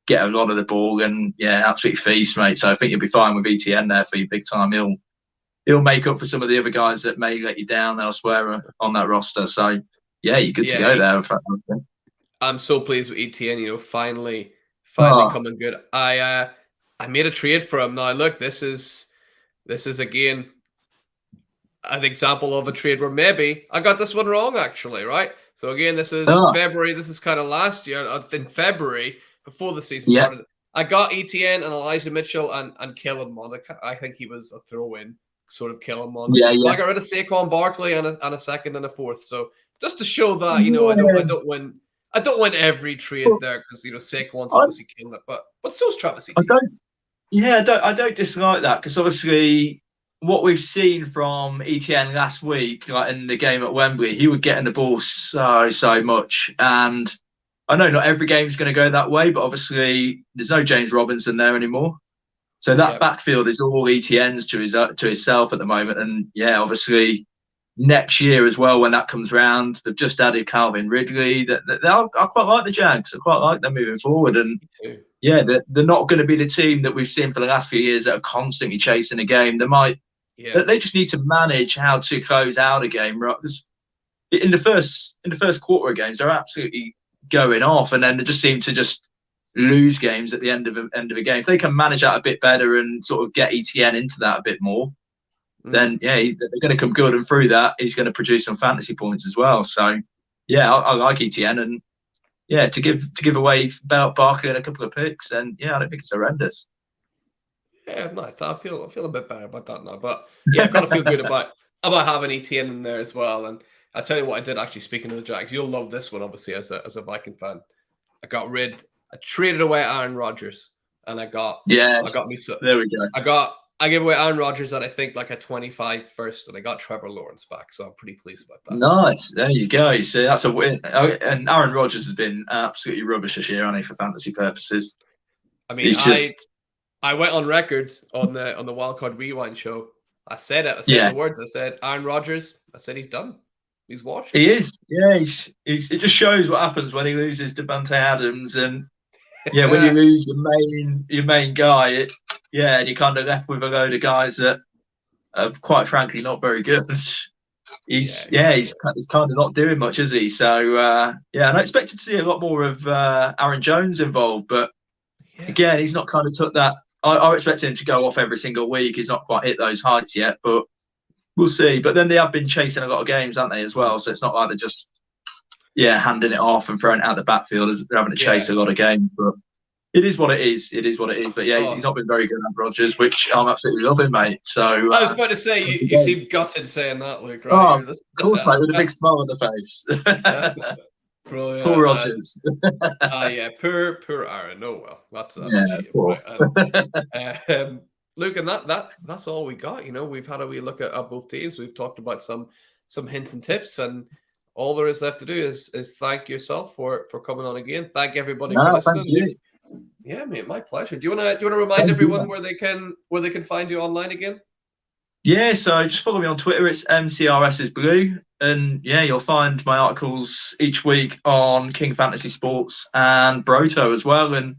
get a lot of the ball and, absolutely feast, mate. So I think you'll be fine with ETN there for you big time. He'll make up for some of the other guys that may let you down elsewhere on that roster. So, you're good to go there. I'm so pleased with ETN, finally coming good. I made a trade for him. Now, look, this is again an example of a trade where maybe I got this one wrong, actually, right? So again, this is February. This is kind of last year. In February, before the season started, I got ETN and Elijah Mitchell and Kellen Mond. I think he was a throw-in sort of Kellen Mond. I got rid of Saquon Barkley and a second and a fourth. So just to show that, I don't win every trade there because Saquon's obviously killing it, but so's Travis Etienne. I don't dislike that because obviously what we've seen from ETN last week, like in the game at Wembley, he was getting the ball so much. And I know not every game is going to go that way, but obviously there's no James Robinson there anymore. So that backfield is all ETNs to himself at the moment. And obviously next year as well, when that comes round, they've just added Calvin Ridley. I quite like the Jags. I quite like them moving forward. And they're not going to be the team that we've seen for the last few years that are constantly chasing a game. They just need to manage how to close out a game, right? Because in the first quarter of games, they're absolutely going off, and then they just seem to just lose games at the end of a game. If they can manage that a bit better and sort of get ETN into that a bit more, then they're going to come good, and through that, he's going to produce some fantasy points as well. So yeah, I like ETN, and yeah, to give away Barker and a couple of picks, and yeah, I don't think it's horrendous. Yeah, nice. I feel a bit better about that now, but yeah, I've got to feel good about having ETN in there as well. And I tell you what, I did actually. Speaking of the Jags, you'll love this one, obviously, as a Viking fan. I traded away Aaron Rodgers, and I got me. So there we go. I gave away Aaron Rodgers at I think like a 25 first, and I got Trevor Lawrence back, so I'm pretty pleased about that. Nice, there you go. You see, that's a win. And Aaron Rodgers has been absolutely rubbish this year, hasn't he, for fantasy purposes? I mean, I went on record on the Wildcard Rewind show. I said it. I said the words. I said Aaron Rodgers. I said he's done. He's washed. He is. Yeah, it just shows what happens when he loses to Davante Adams, and yeah, when you lose your main guy, and you're kind of left with a load of guys that are quite frankly not very good. He's kind of not doing much, is he? So and I expected to see a lot more of Aaron Jones involved, but again, he's not kind of took that. I expect him to go off every single week. He's not quite hit those heights yet, but we'll see. But then they have been chasing a lot of games, haven't they, as well? So it's not like they're just handing it off and throwing it out the backfield. They're having to chase a lot of games, but it is what it is. It is what it is. But yeah, he's not been very good at Rodgers, which I'm absolutely loving, mate. So I was about to say, you seem gutted saying that, Luke. Right? Oh, of course, mate, with a big smile on the face. Brilliant. Poor Rodgers. Poor Aaron. Oh well, that's poor. Right. Luke, and that's all we got. We've had a wee look at both teams. We've talked about some hints and tips, and all there is left to do is thank yourself for coming on again. Thank everybody for listening. Thank you. Yeah, mate, my pleasure. Do you want to remind everyone where they can find you online again? Yeah, so just follow me on Twitter. It's MCRSisBlue, and yeah, you'll find my articles each week on King Fantasy Sports and Broto as well. And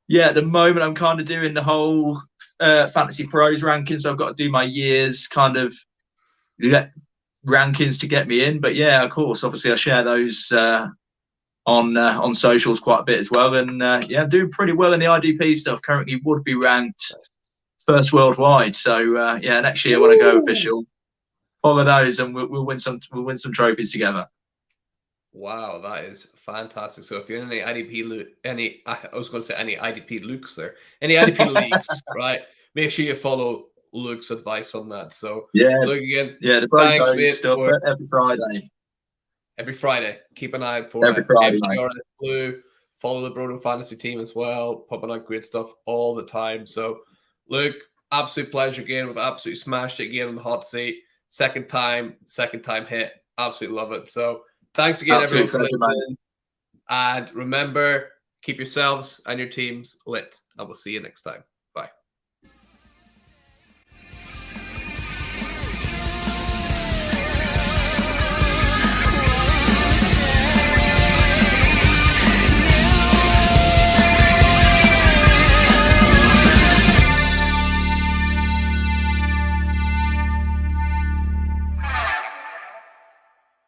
yeah, at the moment I'm kind of doing the whole Fantasy Pros rankings. So I've got to do my year's kind of rankings to get me in. But yeah, of course, obviously I share those on socials quite a bit as well. And I'm doing pretty well in the IDP stuff. Currently would be ranked first worldwide. So next year when I go official, follow those and we'll win some trophies together. Wow, that is fantastic. So if you're in any IDP Lukes there, any IDP leagues, right? Make sure you follow Luke's advice on that. So Luke again. Yeah, the thanks, mate, stuff every Friday. Every Friday. Keep an eye out for every Friday. Blue. Follow the Broto Fantasy team as well. Pumping out great stuff all the time. So Luke, absolute pleasure again. We've absolutely smashed it again on the hot seat. Second time hit. Absolutely love it. So thanks again, everyone, for listening. And remember, keep yourselves and your teams lit. And we'll see you next time.